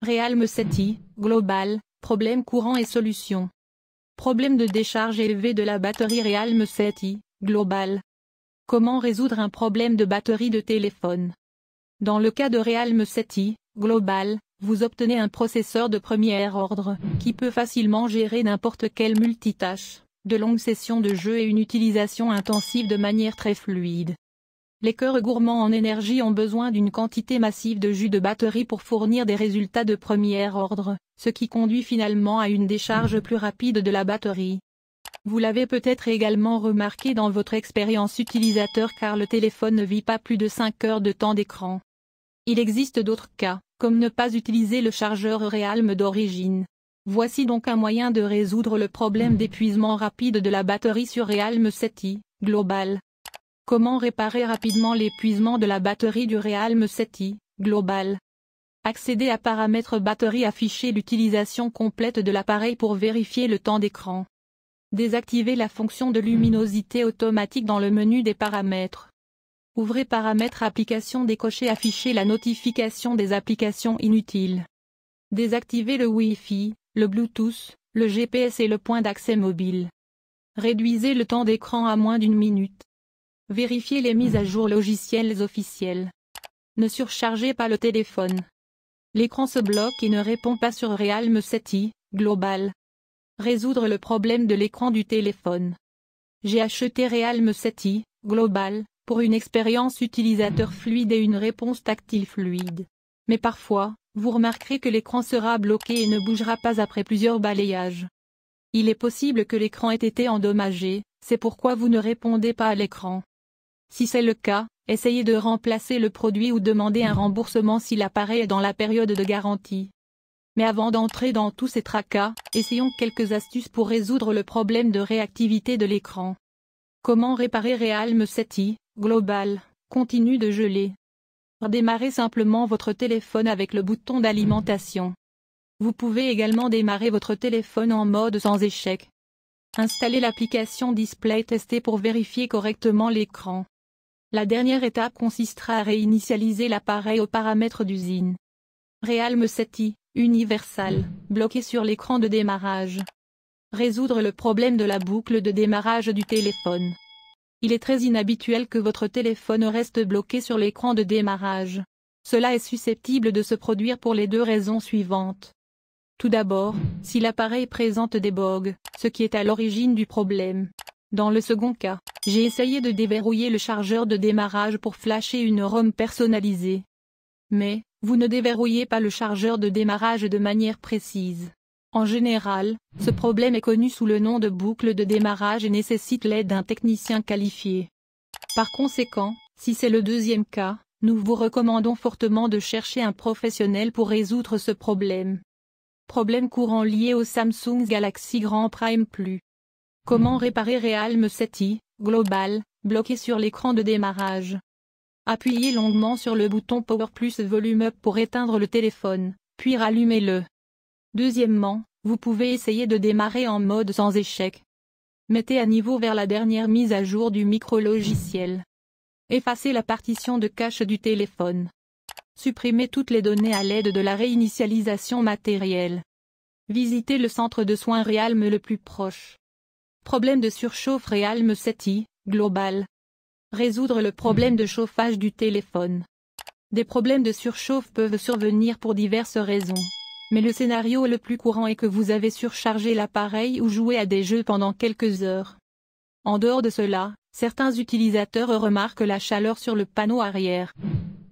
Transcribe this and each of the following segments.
Realme 7i, Global, problème courant et solution. Problème de décharge élevée de la batterie Realme 7i, Global. Comment résoudre un problème de batterie de téléphone? Dans le cas de Realme 7i, Global, vous obtenez un processeur de premier ordre, qui peut facilement gérer n'importe quelle multitâche, de longues sessions de jeu et une utilisation intensive de manière très fluide. Les cœurs gourmands en énergie ont besoin d'une quantité massive de jus de batterie pour fournir des résultats de premier ordre, ce qui conduit finalement à une décharge plus rapide de la batterie. Vous l'avez peut-être également remarqué dans votre expérience utilisateur car le téléphone ne vit pas plus de 5 heures de temps d'écran. Il existe d'autres cas, comme ne pas utiliser le chargeur Realme d'origine. Voici donc un moyen de résoudre le problème d'épuisement rapide de la batterie sur Realme 7i, Global. Comment réparer rapidement l'épuisement de la batterie du Realme 7i, Global? Accédez à Paramètres batterie, affichez l'utilisation complète de l'appareil pour vérifier le temps d'écran. Désactivez la fonction de luminosité automatique dans le menu des paramètres. Ouvrez Paramètres applications, décochez afficher la notification des applications inutiles. Désactivez le Wi-Fi, le Bluetooth, le GPS et le point d'accès mobile. Réduisez le temps d'écran à moins d'1 minute. Vérifiez les mises à jour logicielles officielles. Ne surchargez pas le téléphone. L'écran se bloque et ne répond pas sur Realme 7i, Global. Résoudre le problème de l'écran du téléphone. J'ai acheté Realme 7i, Global, pour une expérience utilisateur fluide et une réponse tactile fluide. Mais parfois, vous remarquerez que l'écran sera bloqué et ne bougera pas après plusieurs balayages. Il est possible que l'écran ait été endommagé, c'est pourquoi vous ne répondez pas à l'écran. Si c'est le cas, essayez de remplacer le produit ou demandez un remboursement si l'appareil est dans la période de garantie. Mais avant d'entrer dans tous ces tracas, essayons quelques astuces pour résoudre le problème de réactivité de l'écran. Comment réparer Realme 7i, Global, continue de geler. Redémarrez simplement votre téléphone avec le bouton d'alimentation. Vous pouvez également démarrer votre téléphone en mode sans échec. Installez l'application Display Tester pour vérifier correctement l'écran. La dernière étape consistera à réinitialiser l'appareil aux paramètres d'usine. Realme 7i, Universal, bloqué sur l'écran de démarrage. Résoudre le problème de la boucle de démarrage du téléphone. Il est très inhabituel que votre téléphone reste bloqué sur l'écran de démarrage. Cela est susceptible de se produire pour les deux raisons suivantes. Tout d'abord, si l'appareil présente des bugs, ce qui est à l'origine du problème. Dans le second cas, j'ai essayé de déverrouiller le chargeur de démarrage pour flasher une ROM personnalisée. Mais, vous ne déverrouillez pas le chargeur de démarrage de manière précise. En général, ce problème est connu sous le nom de boucle de démarrage et nécessite l'aide d'un technicien qualifié. Par conséquent, si c'est le deuxième cas, nous vous recommandons fortement de chercher un professionnel pour résoudre ce problème. Problème courant lié au Samsung Galaxy Grand Prime Plus. Comment réparer Realme 7i, Global, bloqué sur l'écran de démarrage? Appuyez longuement sur le bouton Power plus Volume Up pour éteindre le téléphone, puis rallumez-le. Deuxièmement, vous pouvez essayer de démarrer en mode sans échec. Mettez à niveau vers la dernière mise à jour du micro-logiciel. Effacez la partition de cache du téléphone. Supprimez toutes les données à l'aide de la réinitialisation matérielle. Visitez le centre de soins Realme le plus proche. Problème de surchauffe Realme 7i, Global. Résoudre le problème de chauffage du téléphone. Des problèmes de surchauffe peuvent survenir pour diverses raisons. Mais le scénario le plus courant est que vous avez surchargé l'appareil ou joué à des jeux pendant quelques heures. En dehors de cela, certains utilisateurs remarquent la chaleur sur le panneau arrière.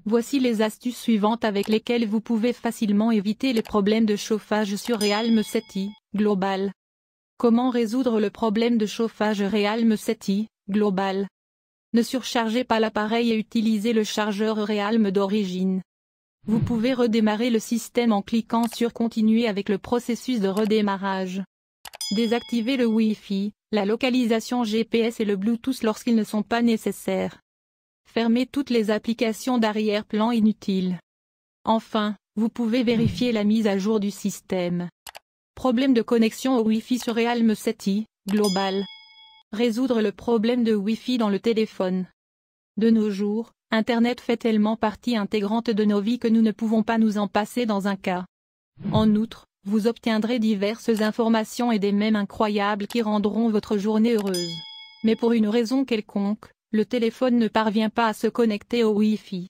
Voici les astuces suivantes avec lesquelles vous pouvez facilement éviter les problèmes de chauffage sur Realme 7i, Global. Comment résoudre le problème de chauffage Realme 7i, Global? Ne surchargez pas l'appareil et utilisez le chargeur Realme d'origine. Vous pouvez redémarrer le système en cliquant sur Continuer avec le processus de redémarrage. Désactivez le Wi-Fi, la localisation GPS et le Bluetooth lorsqu'ils ne sont pas nécessaires. Fermez toutes les applications d'arrière-plan inutiles. Enfin, vous pouvez vérifier la mise à jour du système. Problème de connexion au Wi-Fi sur Realme 7i, Global. Résoudre le problème de Wi-Fi dans le téléphone. De nos jours, Internet fait tellement partie intégrante de nos vies que nous ne pouvons pas nous en passer dans un cas. En outre, vous obtiendrez diverses informations et des mèmes incroyables qui rendront votre journée heureuse. Mais pour une raison quelconque, le téléphone ne parvient pas à se connecter au Wi-Fi.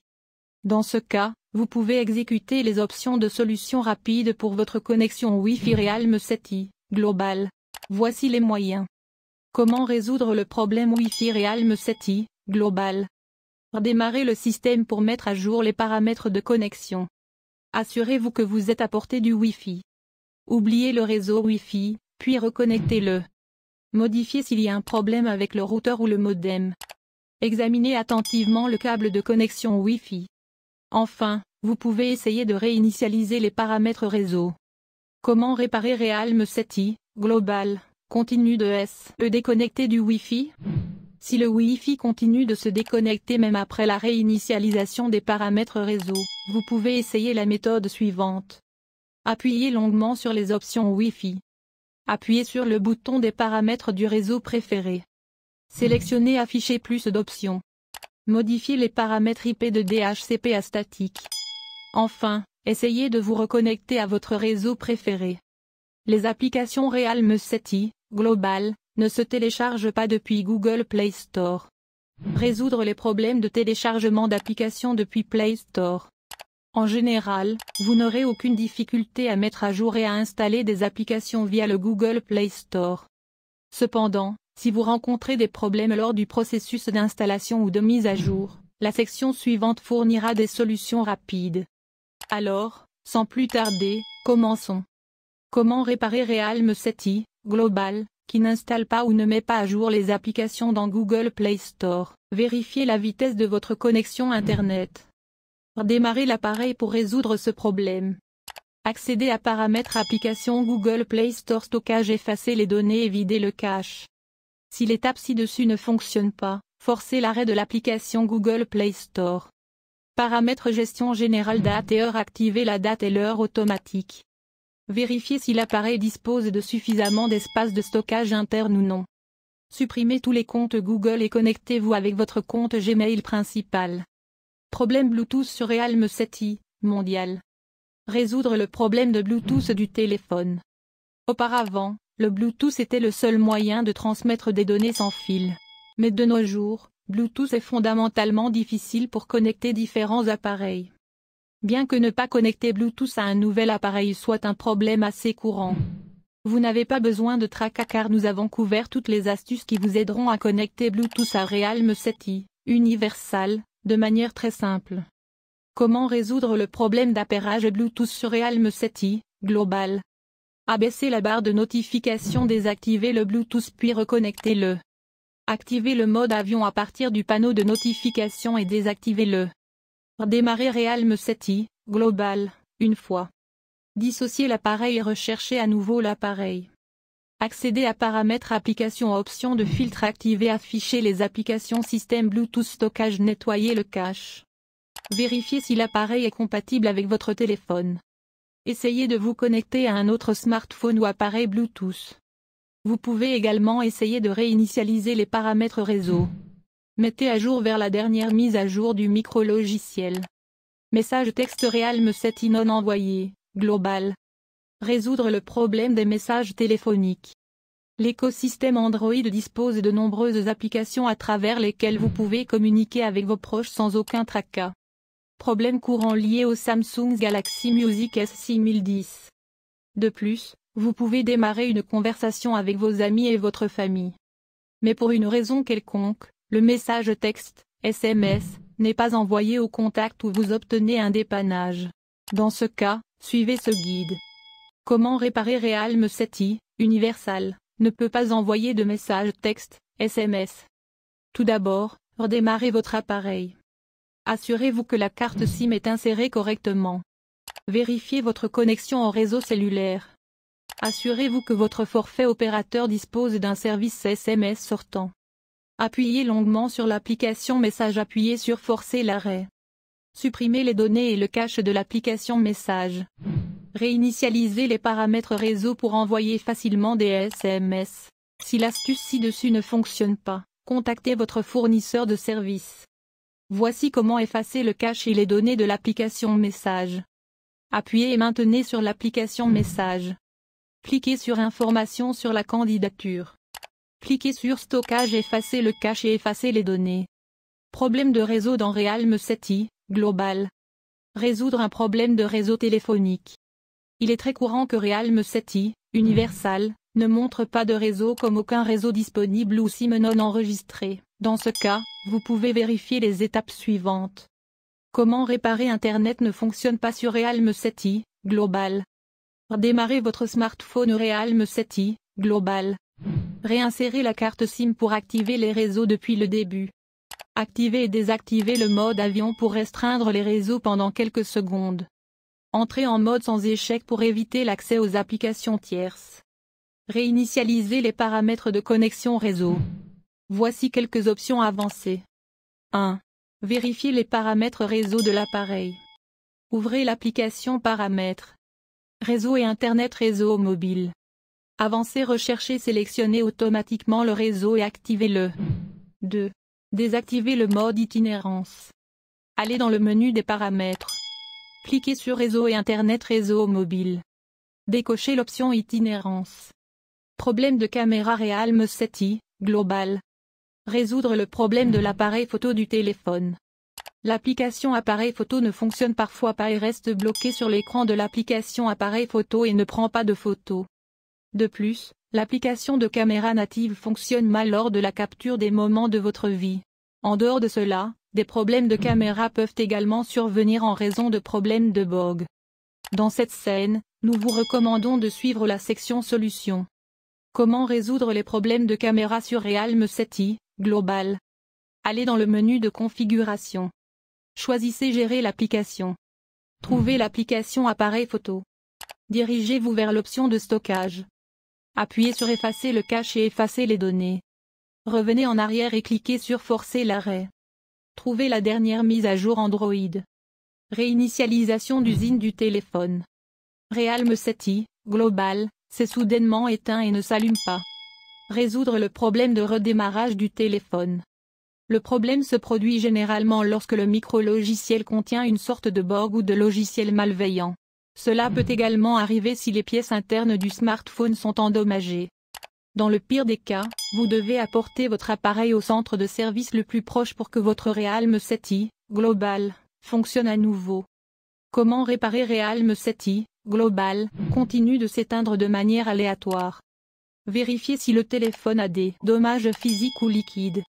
Dans ce cas, vous pouvez exécuter les options de solution rapide pour votre connexion Wi-Fi Realme 7i Global. Voici les moyens. Comment résoudre le problème Wi-Fi Realme 7i Global? Démarrez le système pour mettre à jour les paramètres de connexion. Assurez-vous que vous êtes à portée du Wi-Fi. Oubliez le réseau Wi-Fi, puis reconnectez-le. Modifiez s'il y a un problème avec le routeur ou le modem. Examinez attentivement le câble de connexion Wi-Fi. Enfin, vous pouvez essayer de réinitialiser les paramètres réseau. Comment réparer Realme 7i Global continue de se déconnecter du Wi-Fi? Si le Wi-Fi continue de se déconnecter même après la réinitialisation des paramètres réseau, vous pouvez essayer la méthode suivante. Appuyez longuement sur les options Wi-Fi. Appuyez sur le bouton des paramètres du réseau préféré. Sélectionnez Afficher plus d'options. Modifiez les paramètres IP de DHCP à statique. Enfin, essayez de vous reconnecter à votre réseau préféré. Les applications Realme 7i Global ne se téléchargent pas depuis Google Play Store. Résoudre les problèmes de téléchargement d'applications depuis Play Store. En général, vous n'aurez aucune difficulté à mettre à jour et à installer des applications via le Google Play Store. Cependant, si vous rencontrez des problèmes lors du processus d'installation ou de mise à jour, la section suivante fournira des solutions rapides. Alors, sans plus tarder, commençons. Comment réparer Realme 7i Global, qui n'installe pas ou ne met pas à jour les applications dans Google Play Store? Vérifiez la vitesse de votre connexion Internet. Démarrez l'appareil pour résoudre ce problème. Accédez à Paramètres Applications Google Play Store Stockage. Effacez les données et videz le cache. Si l'étape ci-dessus ne fonctionne pas, forcez l'arrêt de l'application Google Play Store. Paramètres Gestion générale date et heure. Activez la date et l'heure automatique. Vérifiez si l'appareil dispose de suffisamment d'espace de stockage interne ou non. Supprimez tous les comptes Google et connectez-vous avec votre compte Gmail principal. Problème Bluetooth sur Realme 7i Mondial. Résoudre le problème de Bluetooth du téléphone. Auparavant, le Bluetooth était le seul moyen de transmettre des données sans fil. Mais de nos jours, Bluetooth est fondamentalement difficile pour connecter différents appareils. Bien que ne pas connecter Bluetooth à un nouvel appareil soit un problème assez courant, vous n'avez pas besoin de tracas car nous avons couvert toutes les astuces qui vous aideront à connecter Bluetooth à Realme 7i Universal, de manière très simple. Comment résoudre le problème d'appairage Bluetooth sur Realme 7i Global? Abaissez la barre de notification, désactivez le Bluetooth puis reconnectez-le. Activez le mode avion à partir du panneau de notification et désactivez-le. Redémarrez Realme 7i Global une fois. Dissociez l'appareil et recherchez à nouveau l'appareil. Accédez à Paramètres Applications. Options de filtre activées. Affichez les applications Système Bluetooth Stockage. Nettoyez le cache. Vérifiez si l'appareil est compatible avec votre téléphone. Essayez de vous connecter à un autre smartphone ou appareil Bluetooth. Vous pouvez également essayer de réinitialiser les paramètres réseau. Mettez à jour vers la dernière mise à jour du micro-logiciel. Message texte Realme 7i non envoyé Global. Résoudre le problème des messages téléphoniques. L'écosystème Android dispose de nombreuses applications à travers lesquelles vous pouvez communiquer avec vos proches sans aucun tracas. Problème courant lié au Samsung Galaxy Music S6010. De plus, vous pouvez démarrer une conversation avec vos amis et votre famille. Mais pour une raison quelconque, le message texte, SMS, n'est pas envoyé au contact où vous obtenez un dépannage. Dans ce cas, suivez ce guide. Comment réparer Realme 7i Universal ne peut pas envoyer de message texte, SMS. Tout d'abord, redémarrez votre appareil. Assurez-vous que la carte SIM est insérée correctement. Vérifiez votre connexion au réseau cellulaire. Assurez-vous que votre forfait opérateur dispose d'un service SMS sortant. Appuyez longuement sur l'application Message. Appuyez sur Forcer l'arrêt. Supprimez les données et le cache de l'application Message. Réinitialisez les paramètres réseau pour envoyer facilement des SMS. Si l'astuce ci-dessus ne fonctionne pas, contactez votre fournisseur de service. Voici comment effacer le cache et les données de l'application Message. Appuyez et maintenez sur l'application Messages. Cliquez sur Informations sur la candidature. Cliquez sur Stockage, effacez le cache et effacez les données. Problème de réseau dans Realm 7i, Global. Résoudre un problème de réseau téléphonique. Il est très courant que Realm 7i, Universal, ne montre pas de réseau comme aucun réseau disponible ou SIM non enregistré. Dans ce cas, vous pouvez vérifier les étapes suivantes. Comment réparer Internet ne fonctionne pas sur Realm 7i, Global. Redémarrez votre smartphone Realm 7i, Global. Réinsérez la carte SIM pour activer les réseaux depuis le début. Activez et désactivez le mode avion pour restreindre les réseaux pendant quelques secondes. Entrez en mode sans échec pour éviter l'accès aux applications tierces. Réinitialisez les paramètres de connexion réseau. Voici quelques options avancées. 1. Vérifiez les paramètres réseau de l'appareil. Ouvrez l'application Paramètres. Réseau et Internet réseau mobile. Avancez, recherchez, sélectionnez automatiquement le réseau et activez-le. 2. Désactivez le mode itinérance. Allez dans le menu des paramètres. Cliquez sur Réseau et Internet réseau mobile. Décochez l'option itinérance. Problème de caméra Realm 7i, Global. Résoudre le problème de l'appareil photo du téléphone. L'application appareil photo ne fonctionne parfois pas et reste bloquée sur l'écran de l'application appareil photo et ne prend pas de photos. De plus, l'application de caméra native fonctionne mal lors de la capture des moments de votre vie. En dehors de cela, des problèmes de caméra peuvent également survenir en raison de problèmes de bug. Dans cette scène, nous vous recommandons de suivre la section Solutions. Comment résoudre les problèmes de caméra sur Realm 7i, Global. Allez dans le menu de configuration. Choisissez Gérer l'application. Trouvez l'application appareil photo. Dirigez-vous vers l'option de stockage. Appuyez sur Effacer le cache et effacez les données. Revenez en arrière et cliquez sur Forcer l'arrêt. Trouvez la dernière mise à jour Android. Réinitialisation d'usine du téléphone. Realm 7i, Global, s'est soudainement éteint et ne s'allume pas. Résoudre le problème de redémarrage du téléphone. Le problème se produit généralement lorsque le micro-logiciel contient une sorte de bug ou de logiciel malveillant. Cela peut également arriver si les pièces internes du smartphone sont endommagées. Dans le pire des cas, vous devez apporter votre appareil au centre de service le plus proche pour que votre Realm 7i, Global, fonctionne à nouveau. Comment réparer Realm 7i, Global, continue de s'éteindre de manière aléatoire. Vérifiez si le téléphone a des dommages physiques ou liquides.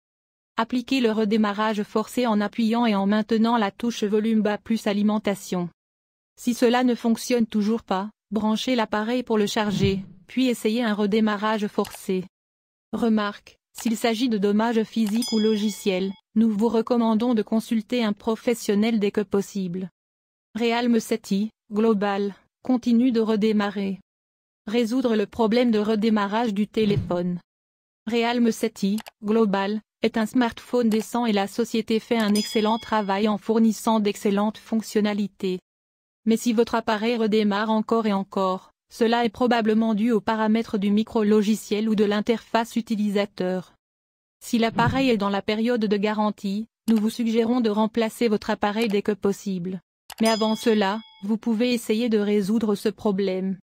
Appliquez le redémarrage forcé en appuyant et en maintenant la touche volume bas plus alimentation. Si cela ne fonctionne toujours pas, branchez l'appareil pour le charger, puis essayez un redémarrage forcé. Remarque, s'il s'agit de dommages physiques ou logiciels, nous vous recommandons de consulter un professionnel dès que possible. Realm 7i, Global, continue de redémarrer. Résoudre le problème de redémarrage du téléphone. Realm 7i, Global, est un smartphone décent et la société fait un excellent travail en fournissant d'excellentes fonctionnalités. Mais si votre appareil redémarre encore et encore, cela est probablement dû aux paramètres du micro-logiciel ou de l'interface utilisateur. Si l'appareil est dans la période de garantie, nous vous suggérons de remplacer votre appareil dès que possible. Mais avant cela, vous pouvez essayer de résoudre ce problème.